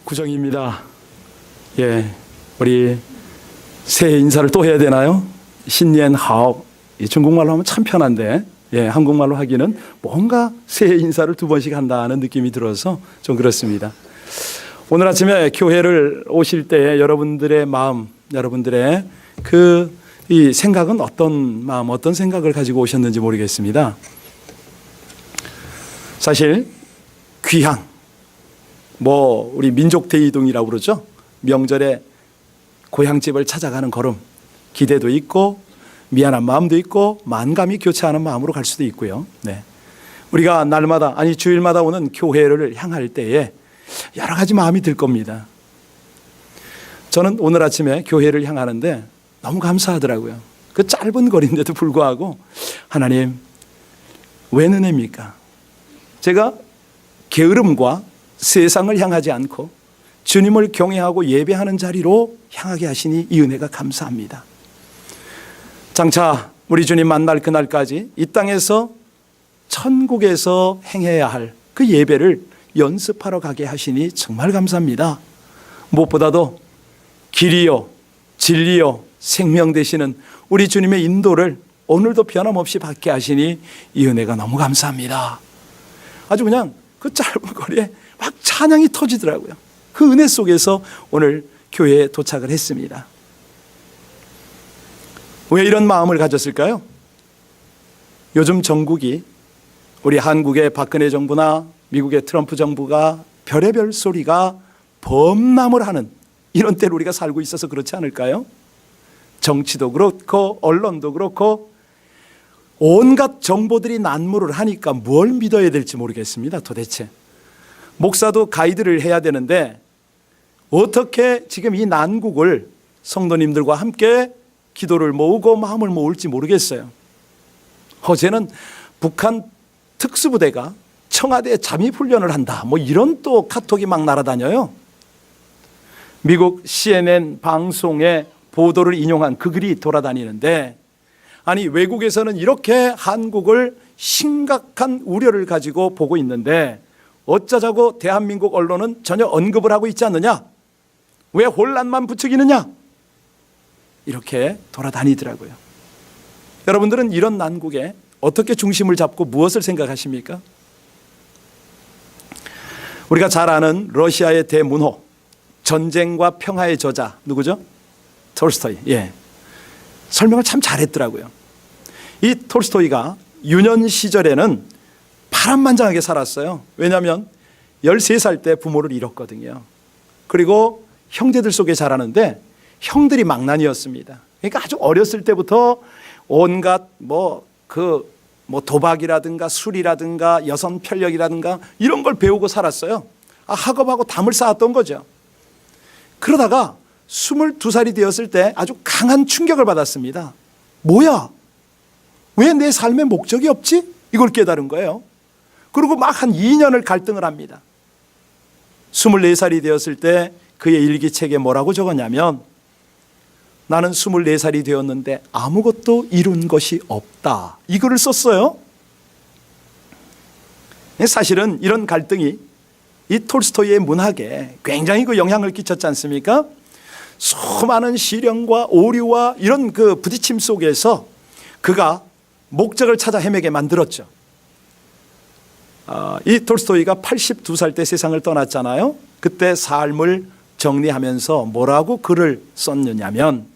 구정입니다. 예, 우리 새해 인사를 또 해야 되나요? 신년하오. 중국말로 하면 참 편한데, 예, 한국말로 하기는 뭔가 새해 인사를 두 번씩 한다는 느낌이 들어서 좀 그렇습니다. 오늘 아침에 교회를 오실 때 여러분들의 마음, 여러분들의 이 생각은 어떤 마음, 어떤 생각을 가지고 오셨는지 모르겠습니다. 사실 귀향, 우리 민족 대이동이라고 그러죠. 명절에 고향집을 찾아가는 걸음, 기대도 있고 미안한 마음도 있고 만감이 교차하는 마음으로 갈 수도 있고요. 네. 우리가 날마다, 아니 주일마다 오는 교회를 향할 때에 여러 가지 마음이 들 겁니다. 저는 오늘 아침에 교회를 향하는데 너무 감사하더라고요. 그 짧은 거리인데도 불구하고 하나님, 웬 은혜입니까? 제가 게으름과 세상을 향하지 않고 주님을 경외하고 예배하는 자리로 향하게 하시니 이 은혜가 감사합니다. 장차 우리 주님 만날 그날까지 이 땅에서 천국에서 행해야 할 그 예배를 연습하러 가게 하시니 정말 감사합니다. 무엇보다도 길이요 진리요 생명 되시는 우리 주님의 인도를 오늘도 변함없이 받게 하시니 이 은혜가 너무 감사합니다. 아주 그냥 그 짧은 거리에 막 찬양이 터지더라고요. 그 은혜 속에서 오늘 교회에 도착을 했습니다. 왜 이런 마음을 가졌을까요? 요즘 전국이 우리 한국의 박근혜 정부나 미국의 트럼프 정부가 별의별 소리가 범람을 하는 이런 때를 우리가 살고 있어서 그렇지 않을까요? 정치도 그렇고 언론도 그렇고 온갖 정보들이 난무를 하니까 뭘 믿어야 될지 모르겠습니다. 도대체 목사도 가이드를 해야 되는데 어떻게 지금 이 난국을 성도님들과 함께 기도를 모으고 마음을 모을지 모르겠어요. 어제는 북한 특수부대가 청와대에 잠입훈련을 한다, 이런 또 카톡이 막 날아다녀요. 미국 CNN 방송의 보도를 인용한 그 글이 돌아다니는데, 아니 외국에서는 이렇게 한국을 심각한 우려를 가지고 보고 있는데 어쩌자고 대한민국 언론은 전혀 언급을 하고 있지 않느냐? 왜 혼란만 부추기느냐? 이렇게 돌아다니더라고요. 여러분들은 이런 난국에 어떻게 중심을 잡고 무엇을 생각하십니까? 우리가 잘 아는 러시아의 대문호, 전쟁과 평화의 저자 누구죠? 톨스토이. 예. 설명을 참 잘했더라고요. 이 톨스토이가 유년 시절에는 파란만장하게 살았어요. 왜냐하면 13살 때 부모를 잃었거든요. 그리고 형제들 속에 자라는데 형들이 망난이었습니다. 그러니까 아주 어렸을 때부터 온갖 도박이라든가 술이라든가 여성 편력이라든가 이런 걸 배우고 살았어요. 학업하고 담을 쌓았던 거죠. 그러다가 22살이 되었을 때 아주 강한 충격을 받았습니다. 뭐야? 왜 내 삶의 목적이 없지? 이걸 깨달은 거예요. 그리고 막 한 2년을 갈등을 합니다. 24살이 되었을 때 그의 일기책에 뭐라고 적었냐면, 나는 24살이 되었는데 아무것도 이룬 것이 없다, 이 글을 썼어요. 사실은 이런 갈등이 이 톨스토이의 문학에 굉장히 그 영향을 끼쳤지 않습니까? 수많은 시련과 오류와 이런 그 부딪힘 속에서 그가 목적을 찾아 헤매게 만들었죠. 이 톨스토이가 82살 때 세상을 떠났잖아요. 그때 삶을 정리하면서 뭐라고 글을 썼느냐면,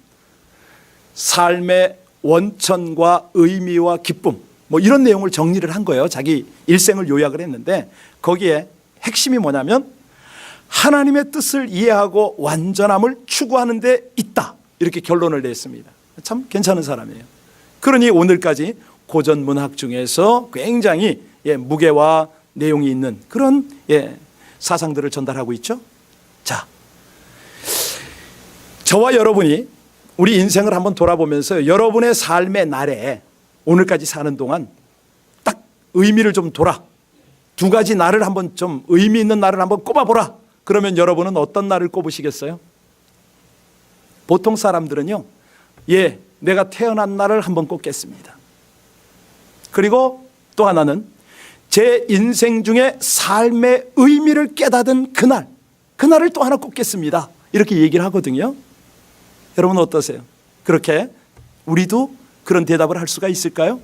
삶의 원천과 의미와 기쁨, 이런 내용을 정리를 한 거예요. 자기 일생을 요약을 했는데 거기에 핵심이 뭐냐면 하나님의 뜻을 이해하고 완전함을 추구하는 데 있다, 이렇게 결론을 냈습니다. 참 괜찮은 사람이에요. 그러니 오늘까지 고전 문학 중에서 굉장히 무게와 내용이 있는 그런 사상들을 전달하고 있죠. 자, 저와 여러분이 우리 인생을 한번 돌아보면서 여러분의 삶의 날에 오늘까지 사는 동안 딱 의미를 좀 두 가지 날을 한번 좀 의미 있는 날을 한번 꼽아보라. 그러면 여러분은 어떤 날을 꼽으시겠어요? 보통 사람들은요, 내가 태어난 날을 한번 꼽겠습니다. 그리고 또 하나는 제 인생 중에 삶의 의미를 깨닫은 그날, 그날을 또 하나 꼽겠습니다. 이렇게 얘기를 하거든요. 여러분 어떠세요? 그렇게 우리도 그런 대답을 할 수가 있을까요?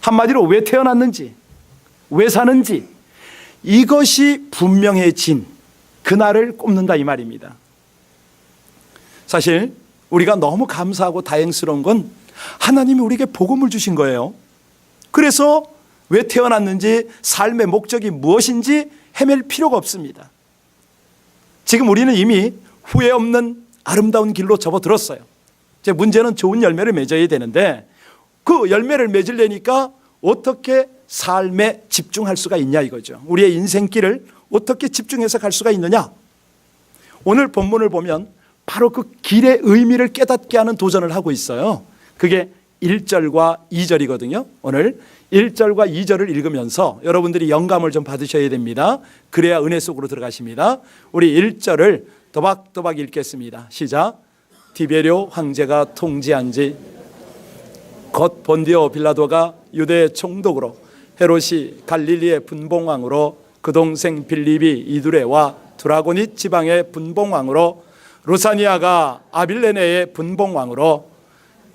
한마디로 왜 태어났는지, 왜 사는지 이것이 분명해진 그날을 꼽는다 이 말입니다. 사실 우리가 너무 감사하고 다행스러운 건 하나님이 우리에게 복음을 주신 거예요. 그래서 왜 태어났는지, 삶의 목적이 무엇인지 헤맬 필요가 없습니다. 지금 우리는 이미 후회 없는 아름다운 길로 접어들었어요. 이제 문제는 좋은 열매를 맺어야 되는데 그 열매를 맺으려니까 어떻게 삶에 집중할 수가 있냐 이거죠. 우리의 인생길을 어떻게 집중해서 갈 수가 있느냐. 오늘 본문을 보면 바로 그 길의 의미를 깨닫게 하는 도전을 하고 있어요. 그게 1절과 2절이거든요. 오늘 1절과 2절을 읽으면서 여러분들이 영감을 좀 받으셔야 됩니다. 그래야 은혜 속으로 들어가십니다. 우리 1절을 또박또박 읽겠습니다. 시작. 디베료 황제가 통치한 지 곧 본디오 빌라도가 유대 총독으로, 헤롯이 갈릴리의 분봉왕으로, 그 동생 빌립이 이두레와 드라고니 지방의 분봉왕으로, 루사니아가 아빌레네의 분봉왕으로,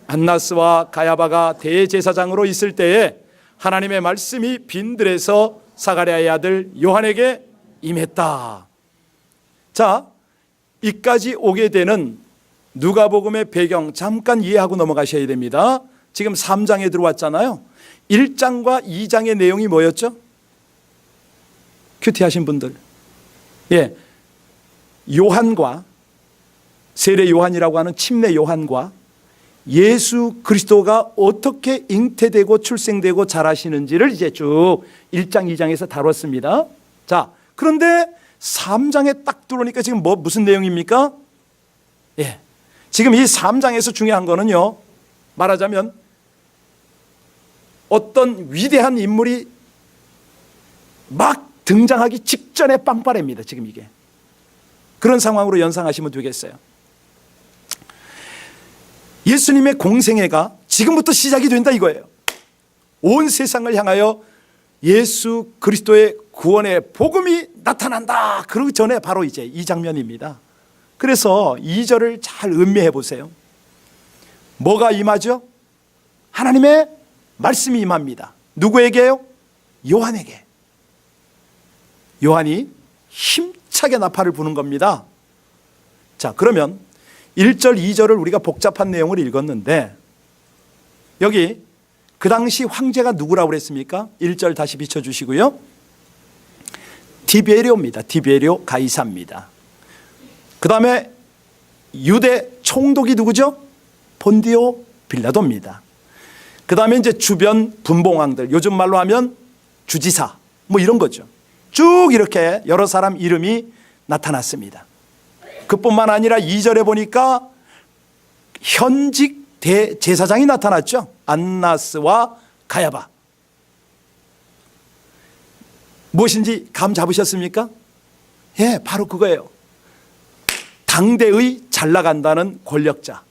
안나스와 가야바가 대제사장으로 있을 때에 하나님의 말씀이 빈들에서 사가랴의 아들 요한에게 임했다. 자, 이까지 오게 되는 누가복음의 배경 잠깐 이해하고 넘어가셔야 됩니다. 지금 3장에 들어왔잖아요. 1장과 2장의 내용이 뭐였죠? 큐티하신 분들, 요한과, 세례 요한이라고 하는 침례 요한과 예수 그리스도가 어떻게 잉태되고 출생되고 자라시는지를 이제 쭉 1장 2장에서 다뤘습니다. 자, 그런데 3장에 딱 들어오니까 지금 무슨 내용입니까? 지금 이 3장에서 중요한 거는요, 말하자면 어떤 위대한 인물이 막 등장하기 직전의 빵빠레입니다. 지금 이게 그런 상황으로 연상하시면 되겠어요. 예수님의 공생애가 지금부터 시작이 된다 이거예요. 온 세상을 향하여 예수 그리스도의 구원의 복음이 나타난다. 그 전에 바로 이제 이 장면입니다. 그래서 2절을 잘 음미해 보세요. 뭐가 임하죠? 하나님의 말씀이 임합니다. 누구에게요? 요한에게. 요한이 힘차게 나팔을 부는 겁니다. 자, 그러면 1절, 2절을 우리가 복잡한 내용을 읽었는데 여기 그 당시 황제가 누구라고 그랬습니까? 1절 다시 비춰주시고요. 디베료입니다. 디베료 가이사입니다. 그 다음에 유대 총독이 누구죠? 본디오 빌라도입니다. 그 다음에 이제 주변 분봉왕들, 요즘 말로 하면 주지사, 뭐 이런 거죠. 쭉 이렇게 여러 사람 이름이 나타났습니다. 그뿐만 아니라 2절에 보니까 현직 대제사장이 나타났죠. 안나스와 가야바. 무엇인지 감 잡으셨습니까? 바로 그거예요. 당대의 잘 나간다는 권력자,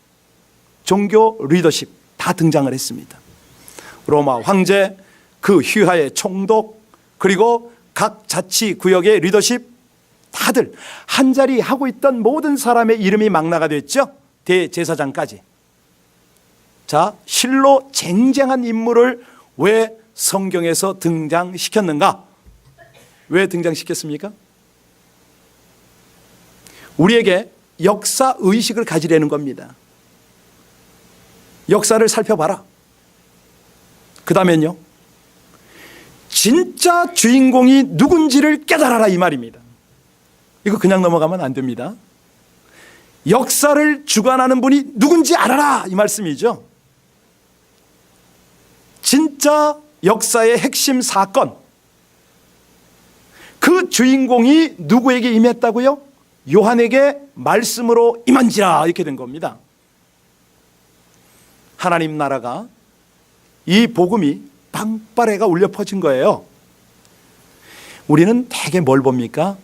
종교 리더십 다 등장을 했습니다. 로마 황제, 그 휘하의 총독, 그리고 각 자치구역의 리더십, 다들 한자리 하고 있던 모든 사람의 이름이 막 나가됐죠. 대제사장까지. 자, 실로 쟁쟁한 인물을 왜 성경에서 등장시켰는가? 왜 등장시켰습니까? 우리에게 역사 의식을 가지려는 겁니다. 역사를 살펴봐라. 그 다음엔요, 진짜 주인공이 누군지를 깨달아라 이 말입니다. 이거 그냥 넘어가면 안 됩니다. 역사를 주관하는 분이 누군지 알아라 이 말씀이죠. 진짜 역사의 핵심 사건, 그 주인공이 누구에게 임했다고요? 요한에게 말씀으로 임한지라 이렇게 된 겁니다. 하나님 나라가, 이 복음이 빵빠레가 울려 퍼진 거예요. 우리는 대개 뭘 봅니까?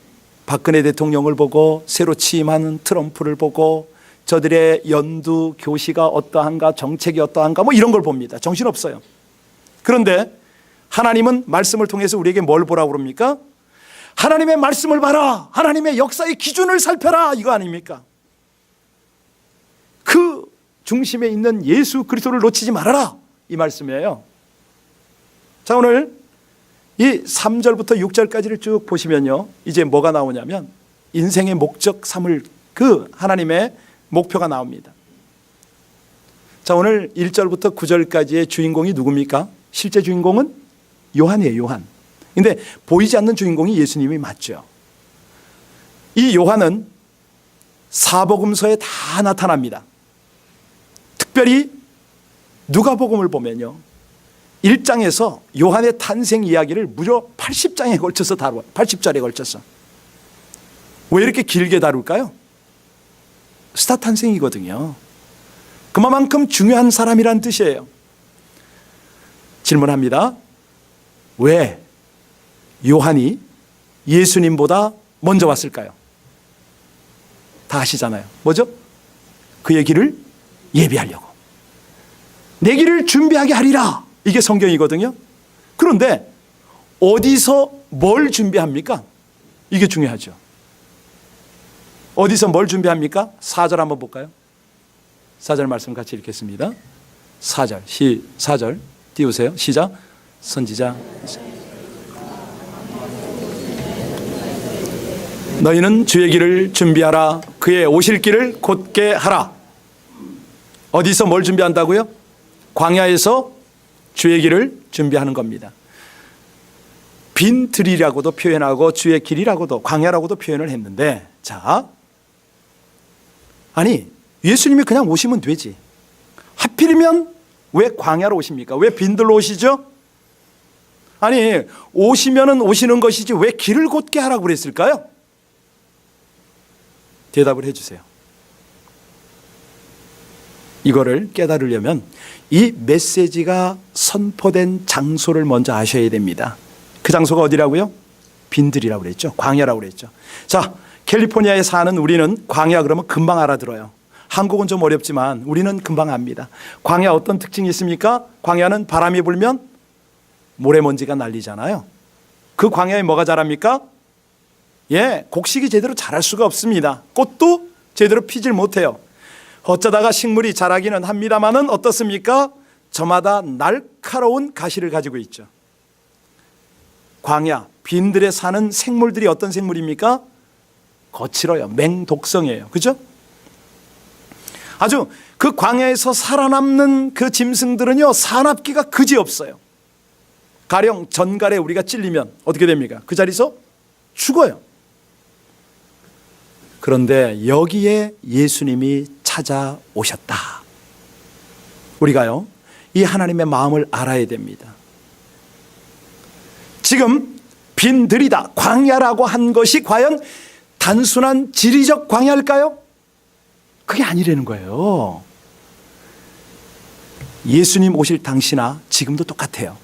박근혜 대통령을 보고, 새로 취임하는 트럼프를 보고, 저들의 연두 교시가 어떠한가, 정책이 어떠한가, 뭐 이런 걸 봅니다. 정신없어요. 그런데 하나님은 말씀을 통해서 우리에게 뭘 보라고 그럽니까? 하나님의 말씀을 봐라, 하나님의 역사의 기준을 살펴라, 이거 아닙니까? 그 중심에 있는 예수 그리스도를 놓치지 말아라, 이 말씀이에요. 자, 오늘 이 3절부터 6절까지를 쭉 보시면요, 이제 뭐가 나오냐면 인생의 목적 삼을 그 하나님의 목표가 나옵니다. 자, 오늘 1절부터 9절까지의 주인공이 누굽니까? 실제 주인공은 요한이에요, 요한. 근데 보이지 않는 주인공이 예수님이 맞죠. 이 요한은 사복음서에 다 나타납니다. 특별히 누가복음을 보면요, 1장에서 요한의 탄생 이야기를 무려 80장에 걸쳐서 다루어요. 80절에 걸쳐서. 왜 이렇게 길게 다룰까요? 스타 탄생이거든요. 그만큼 중요한 사람이란 뜻이에요. 질문합니다. 왜 요한이 예수님보다 먼저 왔을까요? 다 아시잖아요. 뭐죠? 그의 길을 예비하려고. 내 길을 준비하게 하리라. 이게 성경이거든요. 그런데 어디서 뭘 준비합니까? 이게 중요하죠. 어디서 뭘 준비합니까? 4절 한번 볼까요? 4절 말씀 같이 읽겠습니다. 4절, 4절 띄우세요. 시작. 선지자, 너희는 주의 길을 준비하라. 그의 오실 길을 곧게 하라. 어디서 뭘 준비한다고요? 광야에서 주의 길을 준비하는 겁니다. 빈 들이라고도 표현하고 주의 길이라고도, 광야라고도 표현을 했는데, 자, 아니 예수님이 그냥 오시면 되지. 하필이면 왜 광야로 오십니까? 왜 빈들로 오시죠? 아니 오시면은 오시는 것이지 왜 길을 곧게 하라고 그랬을까요? 대답을 해주세요. 이거를 깨달으려면 이 메시지가 선포된 장소를 먼저 아셔야 됩니다. 그 장소가 어디라고요? 빈들이라고 그랬죠. 광야라고 그랬죠. 자, 캘리포니아에 사는 우리는 광야 그러면 금방 알아들어요. 한국은 좀 어렵지만 우리는 금방 압니다. 광야 어떤 특징이 있습니까? 광야는 바람이 불면 모래먼지가 날리잖아요. 그 광야에 뭐가 자랍니까? 예, 곡식이 제대로 자랄 수가 없습니다. 꽃도 제대로 피질 못해요. 어쩌다가 식물이 자라기는 합니다만은 어떻습니까? 저마다 날카로운 가시를 가지고 있죠. 광야, 빈들에 사는 생물들이 어떤 생물입니까? 거칠어요. 맹독성이에요. 그죠? 아주 그 광야에서 살아남는 그 짐승들은요, 사납기가 그지없어요. 가령 전갈에 우리가 찔리면 어떻게 됩니까? 그 자리에서 죽어요. 그런데 여기에 예수님이 찾아오셨다. 우리가요, 이 하나님의 마음을 알아야 됩니다. 지금 빈들이다, 광야라고 한 것이 과연 단순한 지리적 광야일까요? 그게 아니라는 거예요. 예수님 오실 당시나 지금도 똑같아요.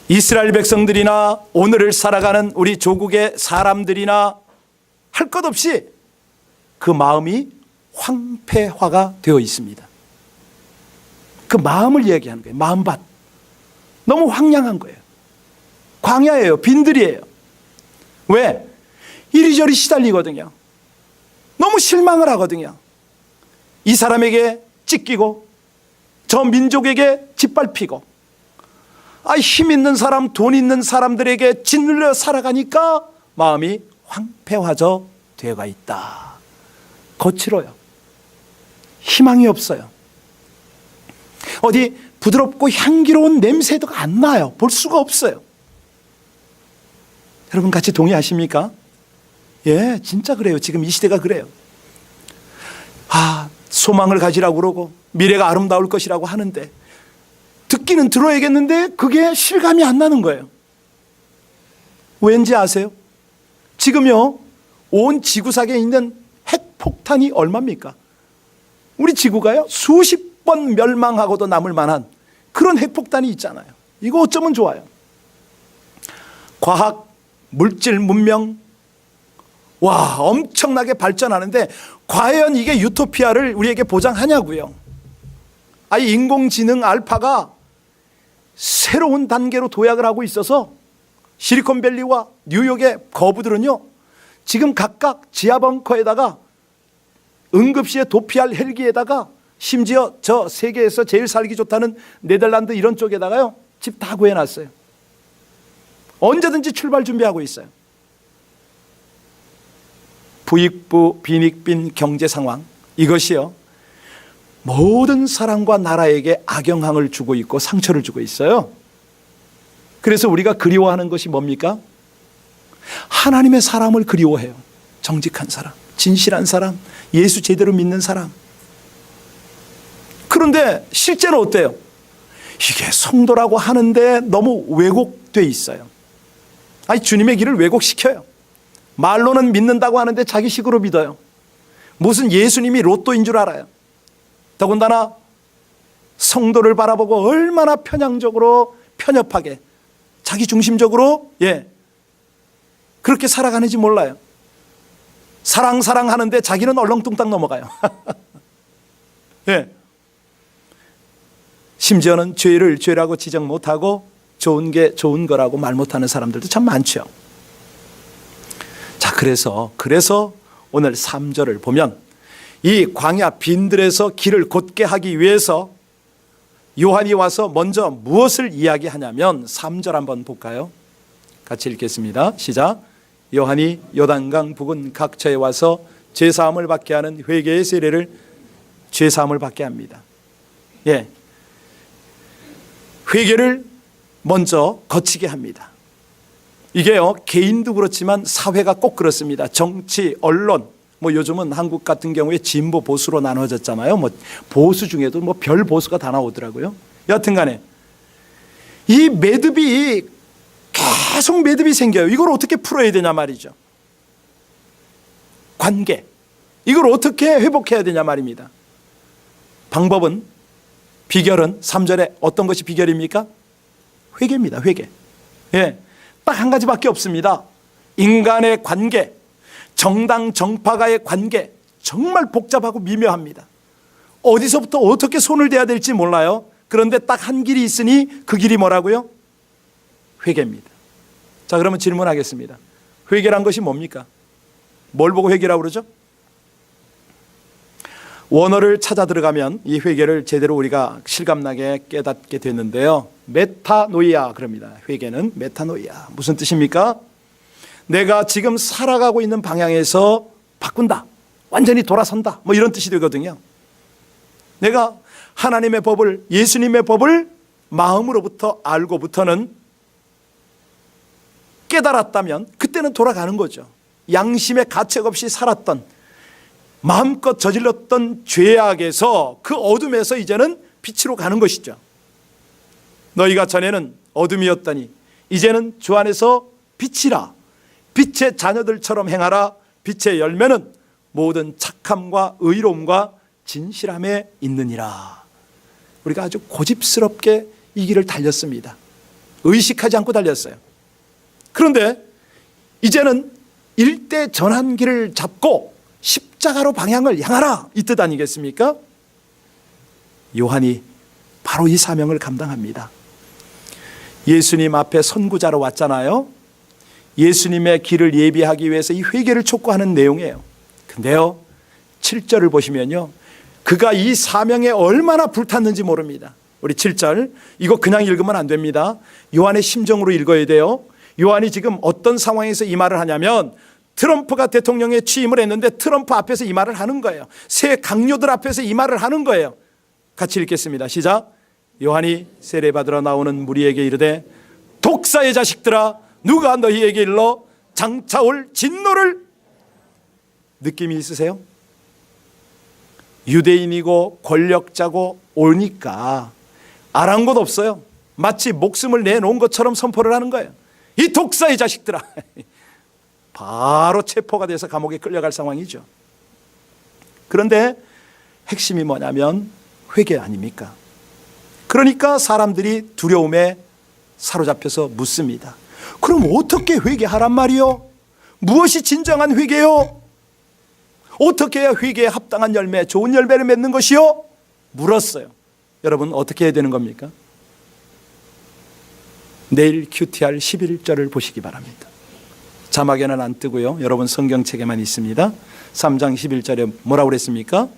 이스라엘 백성들이나 오늘을 살아가는 우리 조국의 사람들이나 할 것 없이 그 마음이 황폐화가 되어 있습니다. 그 마음을 얘기하는 거예요. 마음밭. 너무 황량한 거예요. 광야예요. 빈들이에요. 왜? 이리저리 시달리거든요. 너무 실망을 하거든요. 이 사람에게 찢기고 저 민족에게 짓밟히고, 힘 있는 사람, 돈 있는 사람들에게 짓눌려 살아가니까 마음이 황폐화져 되어가 있다. 거칠어요. 희망이 없어요. 어디 부드럽고 향기로운 냄새도 안 나요. 볼 수가 없어요. 여러분 같이 동의하십니까? 예, 진짜 그래요. 지금 이 시대가 그래요. 소망을 가지라고 그러고 미래가 아름다울 것이라고 하는데 듣기는 들어야겠는데 그게 실감이 안 나는 거예요. 왠지 아세요? 지금요, 온 지구상에 있는 핵폭탄이 얼마입니까? 우리 지구가요, 수십 번 멸망하고도 남을 만한 그런 핵폭탄이 있잖아요. 이거 어쩌면 좋아요. 과학, 물질, 문명, 와, 엄청나게 발전하는데 과연 이게 유토피아를 우리에게 보장하냐고요. 인공지능 알파가 새로운 단계로 도약을 하고 있어서 실리콘밸리와 뉴욕의 거부들은요, 지금 각각 지하 벙커에다가 응급시에 도피할 헬기에다가 심지어 저 세계에서 제일 살기 좋다는 네덜란드 이런 쪽에다가요, 집 다 구해놨어요. 언제든지 출발 준비하고 있어요. 부익부 빈익빈 경제 상황, 이것이요, 모든 사람과 나라에게 악영향을 주고 있고 상처를 주고 있어요. 그래서 우리가 그리워하는 것이 뭡니까? 하나님의 사람을 그리워해요. 정직한 사람, 진실한 사람, 예수 제대로 믿는 사람. 그런데 실제는 어때요? 이게 성도라고 하는데 너무 왜곡돼 있어요. 아니, 주님의 길을 왜곡시켜요. 말로는 믿는다고 하는데 자기식으로 믿어요. 무슨 예수님이 로또인 줄 알아요. 더군다나 성도를 바라보고 얼마나 편향적으로, 편협하게, 자기중심적으로 그렇게 살아가는지 몰라요. 사랑 하는데 자기는 얼렁뚱땅 넘어가요. 심지어는 죄를 죄라고 지적 못하고 좋은 게 좋은 거라고 말 못하는 사람들도 참 많죠. 자, 그래서 오늘 3절을 보면 이 광야 빈들에서 길을 곧게 하기 위해서 요한이 와서 먼저 무엇을 이야기하냐면 3절 한번 볼까요? 같이 읽겠습니다. 시작. 요한이 요단강 부근 각처에 와서 죄사함을 받게 하는 회개의 세례를 죄사함을 받게 합니다. 회개를 먼저 거치게 합니다. 이게요, 개인도 그렇지만 사회가 꼭 그렇습니다. 정치, 언론, 요즘은 한국 같은 경우에 진보 보수로 나눠졌잖아요. 보수 중에도 별 보수가 다 나오더라고요. 여하튼 간에 이 매듭이 계속 매듭이 생겨요. 이걸 어떻게 풀어야 되냐 말이죠. 관계, 이걸 어떻게 회복해야 되냐 말입니다. 방법은, 비결은 3절에 어떤 것이 비결입니까? 회개입니다. 회개. 딱 한 가지밖에 없습니다. 인간의 관계, 정당 정파가의 관계, 정말 복잡하고 미묘합니다. 어디서부터 어떻게 손을 대야 될지 몰라요. 그런데 딱 한 길이 있으니 그 길이 뭐라고요? 회개입니다. 자, 그러면 질문하겠습니다. 회개란 것이 뭡니까? 뭘 보고 회개라고 그러죠? 원어를 찾아 들어가면 이 회개를 제대로 우리가 실감나게 깨닫게 됐는데요, 메타노이아 그럽니다. 회개는 메타노이아. 무슨 뜻입니까? 내가 지금 살아가고 있는 방향에서 바꾼다, 완전히 돌아선다, 이런 뜻이 되거든요. 내가 하나님의 법을, 예수님의 법을 마음으로부터 알고부터는 깨달았다면 그때는 돌아가는 거죠. 양심의 가책 없이 살았던, 마음껏 저질렀던 죄악에서, 그 어둠에서 이제는 빛으로 가는 것이죠. 너희가 전에는 어둠이었더니 이제는 주 안에서 빛이라. 빛의 자녀들처럼 행하라. 빛의 열매는 모든 착함과 의로움과 진실함에 있느니라. 우리가 아주 고집스럽게 이 길을 달렸습니다. 의식하지 않고 달렸어요. 그런데 이제는 일대 전환기를 잡고 십자가로 방향을 향하라, 이 뜻 아니겠습니까? 요한이 바로 이 사명을 감당합니다. 예수님 앞에 선구자로 왔잖아요. 예수님의 길을 예비하기 위해서 이 회개를 촉구하는 내용이에요. 근데요, 7절을 보시면요, 그가 이 사명에 얼마나 불탔는지 모릅니다. 우리 7절, 이거 그냥 읽으면 안 됩니다. 요한의 심정으로 읽어야 돼요. 요한이 지금 어떤 상황에서 이 말을 하냐면, 트럼프가 대통령에 취임을 했는데 트럼프 앞에서 이 말을 하는 거예요. 새 강요들 앞에서 이 말을 하는 거예요. 같이 읽겠습니다. 시작. 요한이 세례받으러 나오는 무리에게 이르되, 독사의 자식들아, 누가 너희에게 일러 장차 올 진노를, 느낌이 있으세요? 유대인이고 권력자고 오니까 아랑곳 없어요. 마치 목숨을 내놓은 것처럼 선포를 하는 거예요. 이 독사의 자식들아. 바로 체포가 돼서 감옥에 끌려갈 상황이죠. 그런데 핵심이 뭐냐면 회개 아닙니까? 그러니까 사람들이 두려움에 사로잡혀서 묻습니다. 그럼 어떻게 회개하란 말이요? 무엇이 진정한 회개요? 어떻게 해야 회개에 합당한 열매, 좋은 열매를 맺는 것이요? 물었어요. 여러분, 어떻게 해야 되는 겁니까? 내일 QTR 11절을 보시기 바랍니다. 자막에는 안 뜨고요. 여러분 성경책에만 있습니다. 3장 11절에 뭐라고 그랬습니까?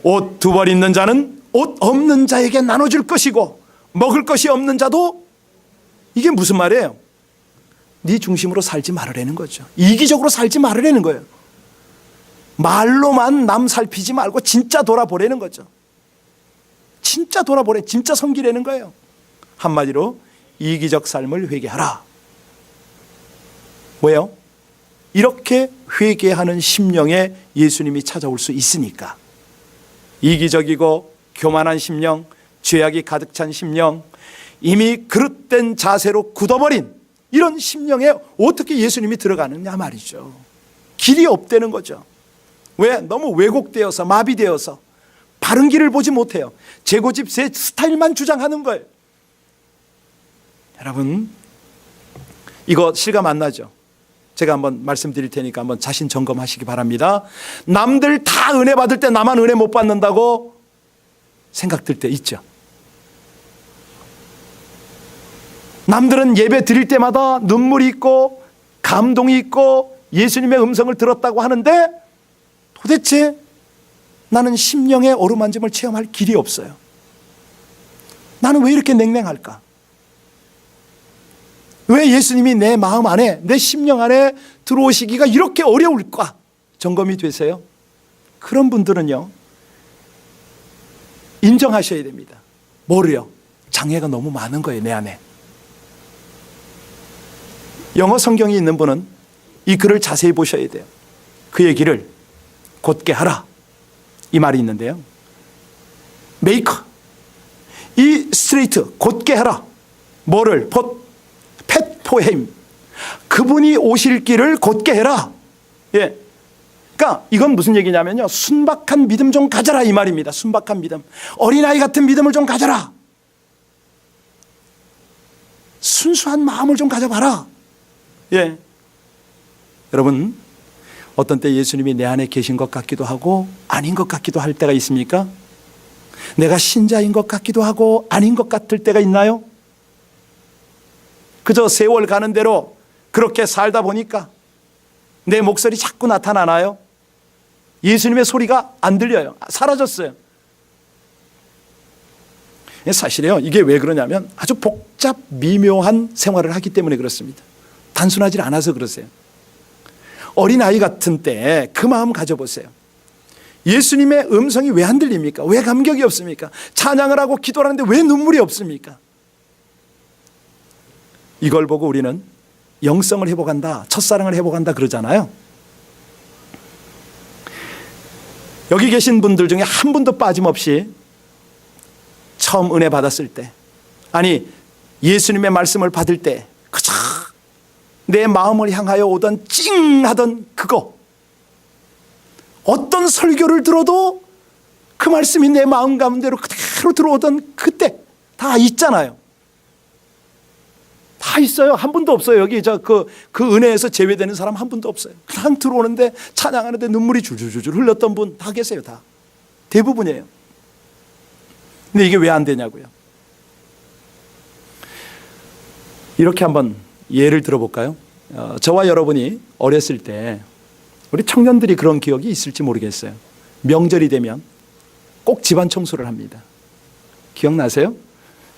옷 두 벌 있는 자는 옷 없는 자에게 나눠줄 것이고 먹을 것이 없는 자도, 이게 무슨 말이에요? 네 중심으로 살지 말으라는 거죠. 이기적으로 살지 말으라는 거예요. 말로만 남 살피지 말고 진짜 돌아보라는 거죠. 진짜 돌아보래, 진짜 섬기라는 거예요. 한마디로 이기적 삶을 회개하라. 왜요? 이렇게 회개하는 심령에 예수님이 찾아올 수 있으니까. 이기적이고 교만한 심령, 죄악이 가득 찬 심령, 이미 그릇된 자세로 굳어버린 이런 심령에 어떻게 예수님이 들어가느냐 말이죠. 길이 없다는 거죠. 왜? 너무 왜곡되어서 마비되어서 바른 길을 보지 못해요. 재고집 제 스타일만 주장하는 거예요. 여러분, 이거 실감 안 나죠? 제가 한번 말씀드릴 테니까 한번 자신 점검하시기 바랍니다. 남들 다 은혜 받을 때 나만 은혜 못 받는다고 생각들 때 있죠. 남들은 예배 드릴 때마다 눈물이 있고 감동이 있고 예수님의 음성을 들었다고 하는데 도대체 나는 심령의 어루만짐을 체험할 길이 없어요. 나는 왜 이렇게 냉랭할까? 왜 예수님이 내 마음 안에, 내 심령 안에 들어오시기가 이렇게 어려울까? 점검이 되세요? 그런 분들은요, 인정하셔야 됩니다. 뭐를요? 장애가 너무 많은 거예요, 내 안에. 영어 성경이 있는 분은 이 글을 자세히 보셔야 돼요. 그의 길을 곧게 하라, 이 말이 있는데요. make, 이 스트레이트, 곧게 하라. 뭐를? pet for him. 그분이 오실 길을 곧게 해라. 예. 그러니까 이건 무슨 얘기냐면요, 순박한 믿음 좀 가져라, 이 말입니다. 순박한 믿음, 어린아이 같은 믿음을 좀 가져라. 순수한 마음을 좀 가져봐라. 예. 여러분, 어떤 때 예수님이 내 안에 계신 것 같기도 하고 아닌 것 같기도 할 때가 있습니까? 내가 신자인 것 같기도 하고 아닌 것 같을 때가 있나요? 그저 세월 가는 대로 그렇게 살다 보니까 내 목소리 자꾸 나타나나요? 예수님의 소리가 안 들려요. 사라졌어요. 사실이요, 이게 왜 그러냐면 아주 복잡 미묘한 생활을 하기 때문에 그렇습니다. 단순하지 않아서 그러세요. 어린아이 같은 때 그 마음 가져보세요. 예수님의 음성이 왜 안 들립니까? 왜 감격이 없습니까? 찬양을 하고 기도를 하는데 왜 눈물이 없습니까? 이걸 보고 우리는 영성을 회복한다, 첫사랑을 회복한다 그러잖아요. 여기 계신 분들 중에 한 분도 빠짐없이 처음 은혜 받았을 때, 아니 예수님의 말씀을 받을 때 그저 내 마음을 향하여 오던 찡하던 그거, 어떤 설교를 들어도 그 말씀이 내 마음 가운데로 그대로 들어오던 그때 다 있잖아요. 다 있어요. 한 분도 없어요. 여기 그 은혜에서 제외되는 사람 한 분도 없어요. 그냥 들어오는데 찬양하는데 눈물이 줄줄줄 흘렀던 분 다 계세요. 다 대부분이에요. 근데 이게 왜 안 되냐고요. 이렇게 한번 예를 들어볼까요? 저와 여러분이 어렸을 때, 우리 청년들이 그런 기억이 있을지 모르겠어요. 명절이 되면 꼭 집안 청소를 합니다. 기억나세요?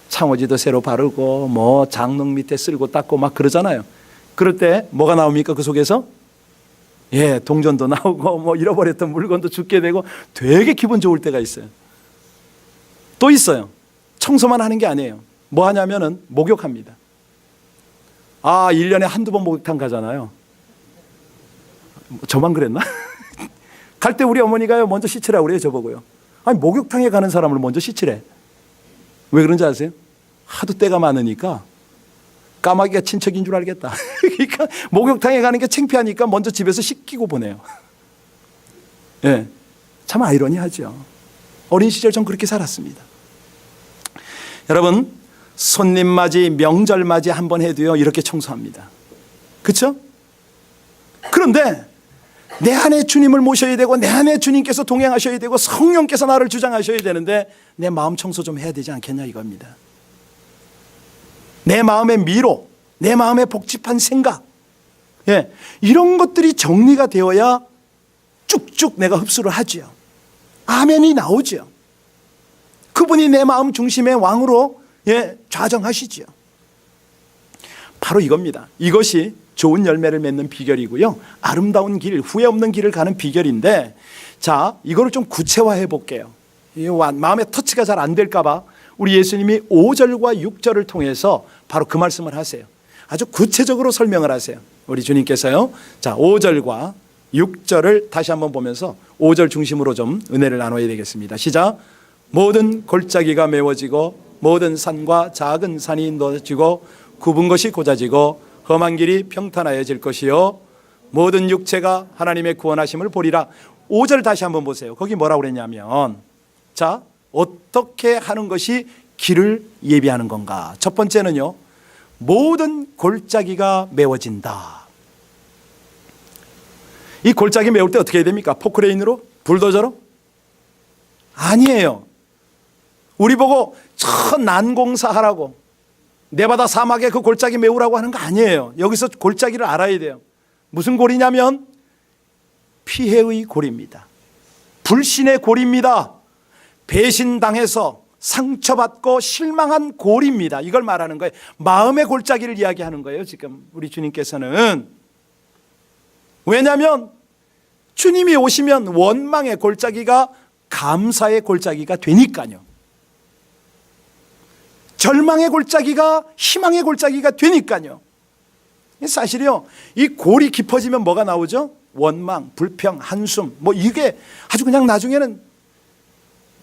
창호지도 새로 바르고 뭐 장롱 밑에 쓸고 닦고 막 그러잖아요. 그럴 때 뭐가 나옵니까? 그 속에서? 예, 동전도 나오고 뭐 잃어버렸던 물건도 줍게 되고 되게 기분 좋을 때가 있어요. 또 있어요. 청소만 하는 게 아니에요. 뭐 하냐면은 목욕합니다. 1년에 한두 번 목욕탕 가잖아요. 저만 그랬나? 갈 때 우리 어머니가요, 먼저 씻으라고 그래요, 저보고요. 아니, 목욕탕에 가는 사람을 먼저 씻으래. 왜 그런지 아세요? 하도 때가 많으니까 까마귀가 친척인 줄 알겠다. 그러니까 목욕탕에 가는 게 창피하니까 먼저 집에서 씻기고 보내요. 예, 참 아이러니하죠. 어린 시절 전 그렇게 살았습니다. 여러분, 손님 맞이, 명절 맞이 한 번 해도요, 이렇게 청소합니다. 그렇죠? 그런데 내 안에 주님을 모셔야 되고 내 안에 주님께서 동행하셔야 되고 성령께서 나를 주장하셔야 되는데 내 마음 청소 좀 해야 되지 않겠냐 이겁니다. 내 마음의 미로, 내 마음의 복잡한 생각, 이런 것들이 정리가 되어야 쭉쭉 내가 흡수를 하지요. 아멘이 나오죠. 그분이 내 마음 중심의 왕으로 좌정하시지요. 바로 이겁니다. 이것이 좋은 열매를 맺는 비결이고요. 아름다운 길, 후회 없는 길을 가는 비결인데, 자, 이거를 좀 구체화해 볼게요. 마음의 터치가 잘 안 될까 봐 우리 예수님이 5절과 6절을 통해서 바로 그 말씀을 하세요. 아주 구체적으로 설명을 하세요. 우리 주님께서요. 자, 5절과 6절을 다시 한번 보면서 5절 중심으로 좀 은혜를 나눠야 되겠습니다. 시작. 모든 골짜기가 메워지고 모든 산과 작은 산이 넓어지고 굽은 것이 고자지고 험한 길이 평탄하여질 것이요 모든 육체가 하나님의 구원하심을 보리라. 5절 다시 한번 보세요. 거기 뭐라고 그랬냐면, 자, 어떻게 하는 것이 길을 예비하는 건가? 첫 번째는요, 모든 골짜기가 메워진다. 이 골짜기 메울 때 어떻게 해야 됩니까? 포크레인으로? 불도저로? 아니에요. 우리 보고 저 난공사 하라고, 네바다 사막에 그 골짜기 메우라고 하는 거 아니에요. 여기서 골짜기를 알아야 돼요. 무슨 골이냐면 피해의 골입니다. 불신의 골입니다. 배신당해서 상처받고 실망한 골입니다. 이걸 말하는 거예요. 마음의 골짜기를 이야기하는 거예요. 지금 우리 주님께서는. 왜냐하면 주님이 오시면 원망의 골짜기가 감사의 골짜기가 되니까요. 절망의 골짜기가 희망의 골짜기가 되니까요. 사실이요, 이 골이 깊어지면 뭐가 나오죠? 원망, 불평, 한숨, 뭐 이게 아주 그냥 나중에는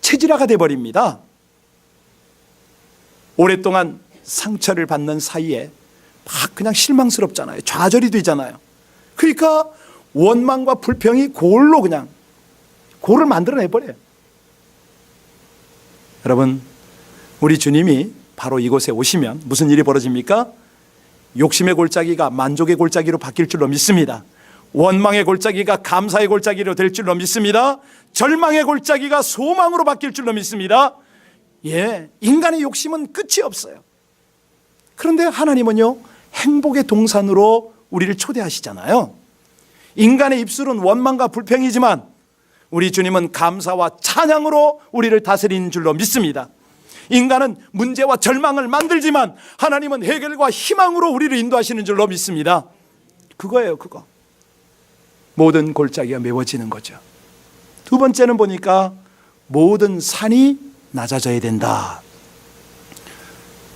체질화가 돼버립니다. 오랫동안 상처를 받는 사이에 막 그냥 실망스럽잖아요. 좌절이 되잖아요. 그러니까 원망과 불평이 골로 그냥 골을 만들어내버려요. 여러분, 우리 주님이 바로 이곳에 오시면 무슨 일이 벌어집니까? 욕심의 골짜기가 만족의 골짜기로 바뀔 줄로 믿습니다. 원망의 골짜기가 감사의 골짜기로 될 줄로 믿습니다. 절망의 골짜기가 소망으로 바뀔 줄로 믿습니다. 인간의 욕심은 끝이 없어요. 그런데 하나님은요, 행복의 동산으로 우리를 초대하시잖아요. 인간의 입술은 원망과 불평이지만 우리 주님은 감사와 찬양으로 우리를 다스리는 줄로 믿습니다. 인간은 문제와 절망을 만들지만 하나님은 해결과 희망으로 우리를 인도하시는 줄로 믿습니다. 그거예요, 그거. 모든 골짜기가 메워지는 거죠. 두 번째는 보니까 모든 산이 낮아져야 된다.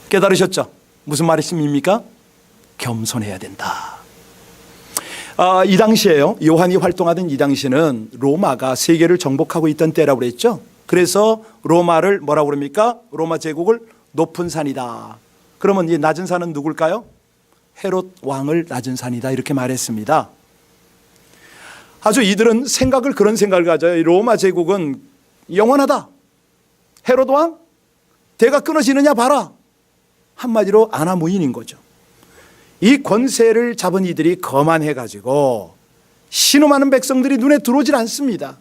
깨달으셨죠? 무슨 말씀입니까? 겸손해야 된다. 이 당시에요, 요한이 활동하던 이 당시는 로마가 세계를 정복하고 있던 때라고 그랬죠. 그래서 로마를 뭐라고 그럽니까? 로마 제국을 높은 산이다. 그러면 이 낮은 산은 누굴까요? 헤롯 왕을 낮은 산이다, 이렇게 말했습니다. 아주 이들은 그런 생각을 가져요. 로마 제국은 영원하다. 헤롯 왕 대가 끊어지느냐 봐라. 한마디로 아나무인인 거죠. 이 권세를 잡은 이들이 거만해가지고 신음하는 백성들이 눈에 들어오질 않습니다.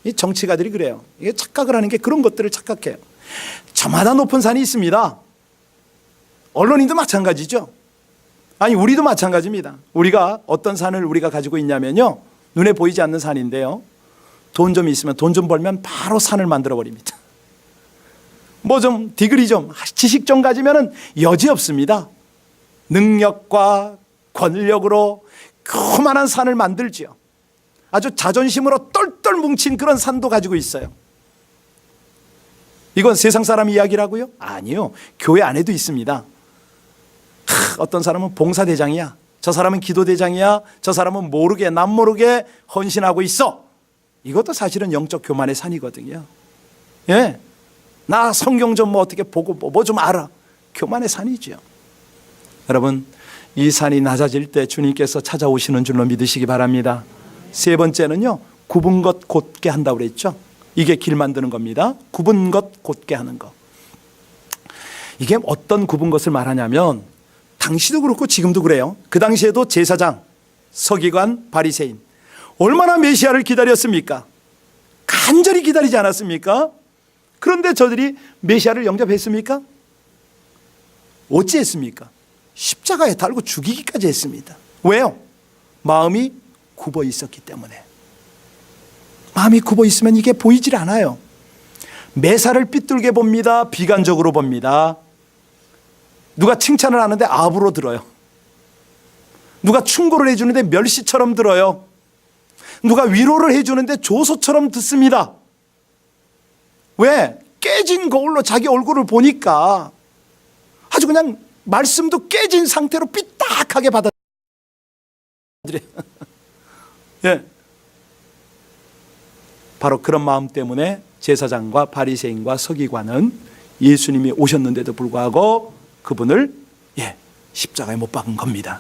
이 정치가들이 그래요. 이게 착각을 하는 게 그런 것들을 착각해요. 저마다 높은 산이 있습니다. 언론인도 마찬가지죠. 아니, 우리도 마찬가지입니다. 우리가 어떤 산을 우리가 가지고 있냐면요, 눈에 보이지 않는 산인데요, 돈 좀 있으면, 돈 좀 벌면 바로 산을 만들어 버립니다. 뭐 좀 디그리 좀, 지식 좀 가지면은 여지 없습니다. 능력과 권력으로 그만한 산을 만들지요. 아주 자존심으로 똘똘 뭉친 그런 산도 가지고 있어요. 이건 세상 사람 이야기라고요? 아니요, 교회 안에도 있습니다. 어떤 사람은 봉사대장이야, 저 사람은 기도대장이야, 저 사람은 모르게 남 모르게 헌신하고 있어. 이것도 사실은 영적 교만의 산이거든요. 나 성경 좀 뭐 어떻게 보고 뭐 좀 알아. 교만의 산이죠. 여러분, 이 산이 낮아질 때 주님께서 찾아오시는 줄로 믿으시기 바랍니다. 세 번째는요, 굽은 것 곧게 한다고 그랬죠. 이게 길 만드는 겁니다. 굽은 것 곧게 하는 것. 이게 어떤 굽은 것을 말하냐면, 당시도 그렇고 지금도 그래요. 그 당시에도 제사장, 서기관, 바리새인 얼마나 메시아를 기다렸습니까? 간절히 기다리지 않았습니까? 그런데 저들이 메시아를 영접했습니까? 어찌 했습니까? 십자가에 달고 죽이기까지 했습니다. 왜요? 마음이 굽어 있었기 때문에. 마음이 굽어 있으면 이게 보이질 않아요. 매사를 삐뚤게 봅니다. 비관적으로 봅니다. 누가 칭찬을 하는데 압으로 들어요. 누가 충고를 해주는데 멸시처럼 들어요. 누가 위로를 해주는데 조소처럼 듣습니다. 왜? 깨진 거울로 자기 얼굴을 보니까 아주 그냥 말씀도 깨진 상태로 삐딱하게 받아들여요. 예. 바로 그런 마음 때문에 제사장과 바리새인과 서기관은 예수님이 오셨는데도 불구하고 그분을 십자가에 못 박은 겁니다.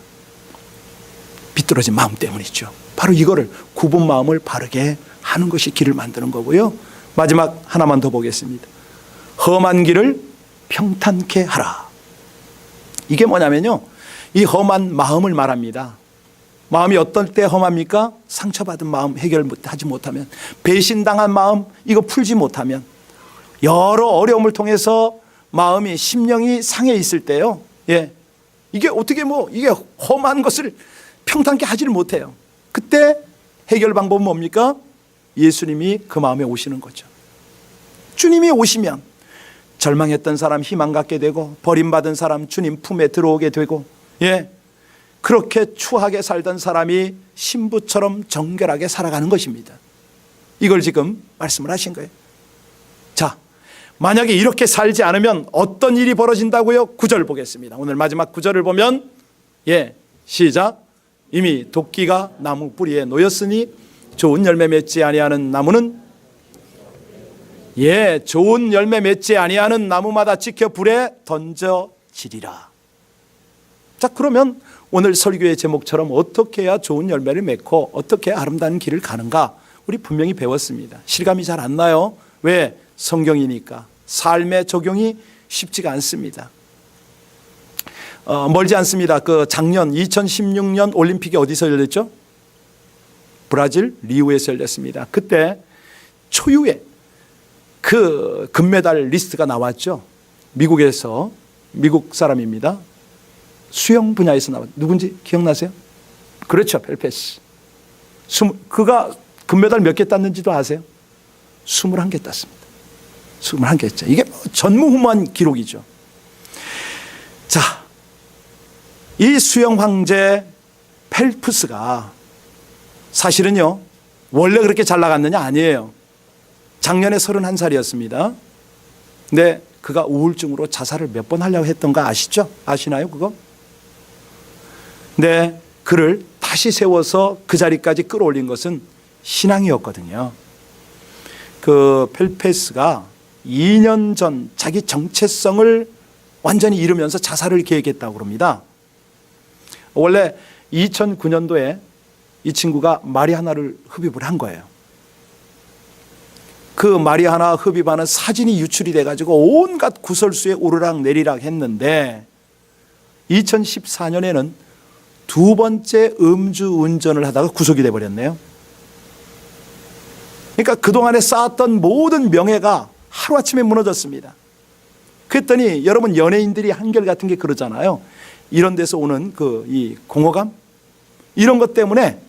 비뚤어진 마음 때문이죠. 바로 이거를 굽은 마음을 바르게 하는 것이 길을 만드는 거고요. 마지막 하나만 더 보겠습니다. 험한 길을 평탄케 하라. 이게 뭐냐면요, 이 험한 마음을 말합니다. 마음이 어떨 때 험합니까? 상처받은 마음 해결하지 못하면, 배신당한 마음 이거 풀지 못하면, 여러 어려움을 통해서 마음이 심령이 상해 있을 때요, 이게 어떻게 이게 험한 것을 평탄케 하지를 못해요. 그때 해결 방법은 뭡니까? 예수님이 그 마음에 오시는 거죠. 주님이 오시면 절망했던 사람 희망 갖게 되고, 버림받은 사람 주님 품에 들어오게 되고, 그렇게 추하게 살던 사람이 신부처럼 정결하게 살아가는 것입니다. 이걸 지금 말씀을 하신 거예요. 자, 만약에 이렇게 살지 않으면 어떤 일이 벌어진다고요? 9절 보겠습니다. 오늘 마지막 9절을 보면, 시작. 이미 도끼가 나무 뿌리에 놓였으니 좋은 열매 맺지 아니하는 나무는 좋은 열매 맺지 아니하는 나무마다 지켜 불에 던져지리라. 자, 그러면 오늘 설교의 제목처럼 어떻게 해야 좋은 열매를 맺고 어떻게 아름다운 길을 가는가, 우리 분명히 배웠습니다. 실감이 잘 안 나요. 왜? 성경이니까. 삶의 적용이 쉽지가 않습니다. 멀지 않습니다. 그 작년 2016년 올림픽이 어디서 열렸죠? 브라질 리우에서 열렸습니다. 그때 초유의 그 금메달 리스트가 나왔죠. 미국에서, 미국 사람입니다. 수영 분야에서 나왔. 누군지 기억나세요? 그렇죠, 펠페스. 그가 금메달 몇 개 땄는지도 아세요? 21개 땄습니다. 21개 했죠. 이게 전무후무한 기록이죠. 자, 이 수영 황제 펠프스가 사실은요, 원래 그렇게 잘 나갔느냐? 아니에요. 작년에 31살이었습니다. 근데 그가 우울증으로 자살을 몇 번 하려고 했던가 아시죠? 아시나요, 그거? 네, 그를 다시 세워서 그 자리까지 끌어올린 것은 신앙이었거든요. 그 펠페스가 2년 전 자기 정체성을 완전히 잃으면서 자살을 계획했다고 합니다. 원래 2009년도에 이 친구가 마리아나를 흡입을 한 거예요. 그 마리아나 흡입하는 사진이 유출이 돼가지고 온갖 구설수에 오르락 내리락 했는데 2014년에는 두 번째 음주운전을 하다가 구속이 돼버렸네요. 그러니까 그동안에 쌓았던 모든 명예가 하루아침에 무너졌습니다. 그랬더니 여러분, 연예인들이 한결같은 게 그러잖아요. 이런 데서 오는 이 공허감, 이런 것 때문에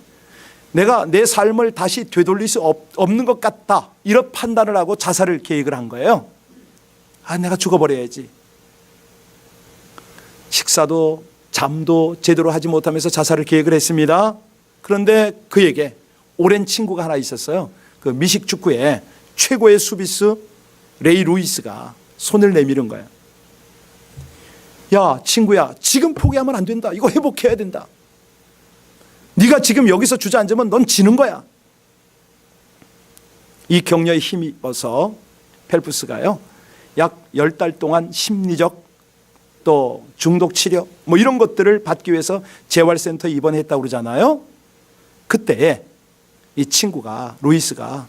내가 내 삶을 다시 되돌릴 수 없는 것 같다, 이런 판단을 하고 자살을 계획을 한 거예요. 내가 죽어버려야지. 식사도 잠도 제대로 하지 못하면서 자살을 계획을 했습니다. 그런데 그에게 오랜 친구가 하나 있었어요. 그 미식 축구의 최고의 수비수 레이 루이스가 손을 내미는 거예요. 야, 친구야, 지금 포기하면 안 된다. 이거 회복해야 된다. 네가 지금 여기서 주저앉으면 넌 지는 거야. 이 격려에 힘입어서 펠프스가요, 약 10달 동안 심리적 또 중독 치료 이런 것들을 받기 위해서 재활센터에 입원했다고 그러잖아요. 그때 이 친구가, 루이스가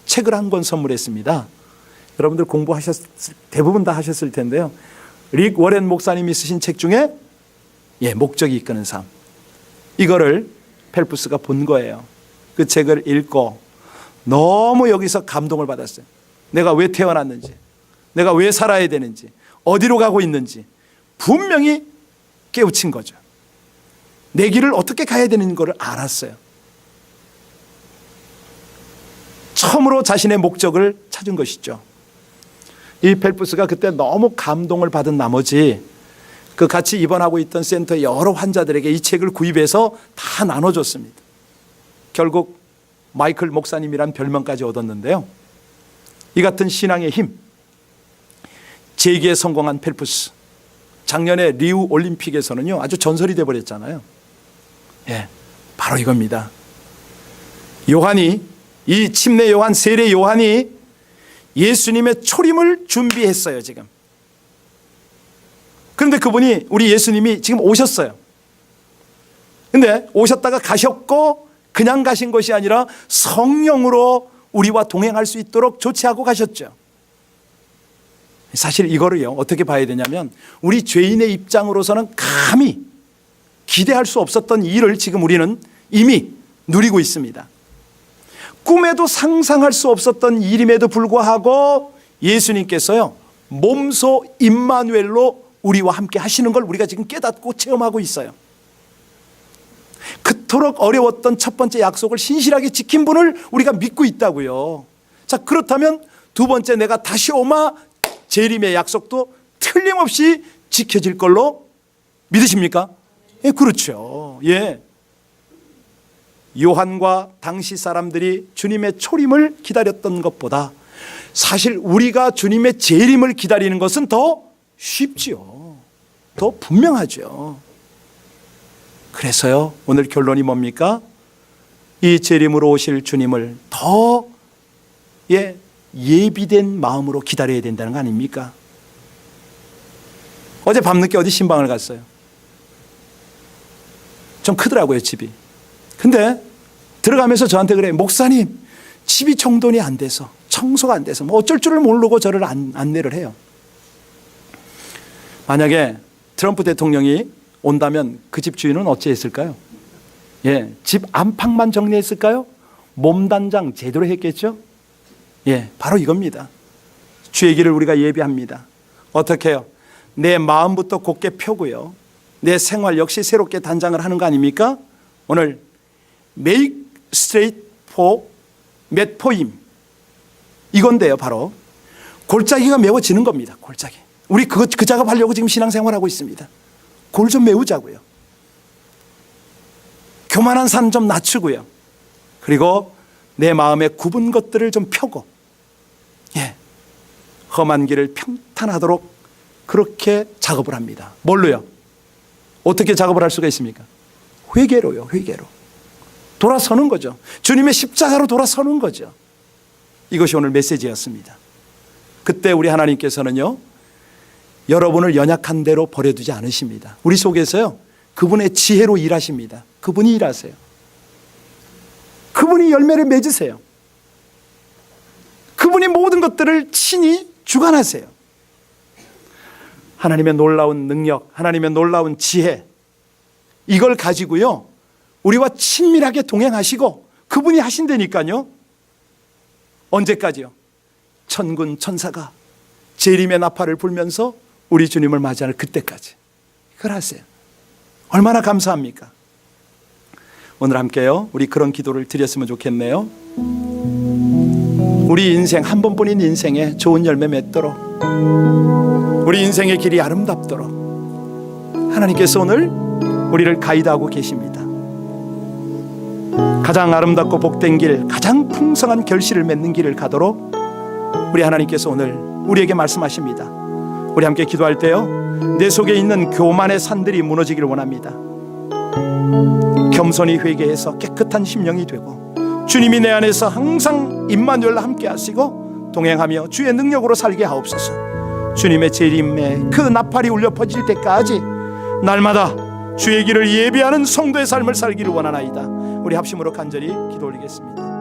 책을 한 권 선물했습니다. 여러분들 대부분 다 하셨을 텐데요. 릭 워렌 목사님이 쓰신 책 중에 목적이 이끄는 삶, 이거를 펠프스가 본 거예요. 그 책을 읽고 너무 여기서 감동을 받았어요. 내가 왜 태어났는지, 내가 왜 살아야 되는지, 어디로 가고 있는지, 분명히 깨우친 거죠. 내 길을 어떻게 가야 되는 걸 알았어요. 처음으로 자신의 목적을 찾은 것이죠. 이 펠프스가 그때 너무 감동을 받은 나머지 그 같이 입원하고 있던 센터 여러 환자들에게 이 책을 구입해서 다 나눠줬습니다. 결국 마이클 목사님이란 별명까지 얻었는데요. 이 같은 신앙의 힘, 재기에 성공한 펠프스, 작년에 리우 올림픽에서는요 아주 전설이 되어버렸잖아요. 예, 바로 이겁니다. 요한이, 이 침례 요한, 세례 요한이 예수님의 초림을 준비했어요 지금. 그런데 그분이, 우리 예수님이 지금 오셨어요. 근데 오셨다가 가셨고 그냥 가신 것이 아니라 성령으로 우리와 동행할 수 있도록 조치하고 가셨죠. 사실 이거를요 어떻게 봐야 되냐면, 우리 죄인의 입장으로서는 감히 기대할 수 없었던 일을 지금 우리는 이미 누리고 있습니다. 꿈에도 상상할 수 없었던 일임에도 불구하고 예수님께서요 몸소 임마누엘로 우리와 함께 하시는 걸 우리가 지금 깨닫고 체험하고 있어요. 그토록 어려웠던 첫 번째 약속을 신실하게 지킨 분을 우리가 믿고 있다고요. 자, 그렇다면 두 번째 내가 다시 오마 재림의 약속도 틀림없이 지켜질 걸로 믿으십니까? 예, 그렇죠. 예. 요한과 당시 사람들이 주님의 초림을 기다렸던 것보다 사실 우리가 주님의 재림을 기다리는 것은 더 쉽지요. 더 분명하죠. 그래서요 오늘 결론이 뭡니까? 이 재림으로 오실 주님을 더 예비된 마음으로 기다려야 된다는 거 아닙니까? 어제 밤늦게 어디 신방을 갔어요. 좀 크더라고요 집이. 근데 들어가면서 저한테 그래요. 목사님, 집이 정돈이 안 돼서, 청소가 안 돼서 뭐 어쩔 줄을 모르고 저를 안내를 해요. 만약에 트럼프 대통령이 온다면 그 집 주인은 어찌했을까요? 예, 집 안팎만 정리했을까요? 몸단장 제대로 했겠죠? 예, 바로 이겁니다. 주의 길을 우리가 예비합니다. 어떻게 해요? 내 마음부터 곧게 펴고요, 내 생활 역시 새롭게 단장을 하는 거 아닙니까? 오늘 Make straight for met포임, 이건데요. 바로 골짜기가 메워지는 겁니다. 골짜기. 우리 그 작업하려고 지금 신앙생활하고 있습니다. 골 좀 메우자고요. 교만한 산 좀 낮추고요. 그리고 내 마음에 굽은 것들을 좀 펴고, 예, 험한 길을 평탄하도록 그렇게 작업을 합니다. 뭘로요? 어떻게 작업을 할 수가 있습니까? 회개로요. 회개로 돌아서는 거죠. 주님의 십자가로 돌아서는 거죠. 이것이 오늘 메시지였습니다. 그때 우리 하나님께서는요 여러분을 연약한 대로 버려두지 않으십니다. 우리 속에서요 그분의 지혜로 일하십니다. 그분이 일하세요. 그분이 열매를 맺으세요. 그분이 모든 것들을 친히 주관하세요. 하나님의 놀라운 능력, 하나님의 놀라운 지혜, 이걸 가지고요 우리와 친밀하게 동행하시고 그분이 하신다니까요. 언제까지요? 천군 천사가 재림의 나팔을 불면서 우리 주님을 맞이하는 그때까지 그걸 하세요. 얼마나 감사합니까? 오늘 함께요 우리 그런 기도를 드렸으면 좋겠네요. 우리 인생, 한 번뿐인 인생에 좋은 열매 맺도록, 우리 인생의 길이 아름답도록 하나님께서 오늘 우리를 가이드하고 계십니다. 가장 아름답고 복된 길, 가장 풍성한 결실을 맺는 길을 가도록 우리 하나님께서 오늘 우리에게 말씀하십니다. 우리 함께 기도할 때요 내 속에 있는 교만의 산들이 무너지기를 원합니다. 겸손히 회개해서 깨끗한 심령이 되고 주님이 내 안에서 항상 임마누엘과 함께 하시고 동행하며 주의 능력으로 살게 하옵소서. 주님의 재림에 그 나팔이 울려 퍼질 때까지 날마다 주의 길을 예비하는 성도의 삶을 살기를 원하나이다. 우리 합심으로 간절히 기도 올리겠습니다.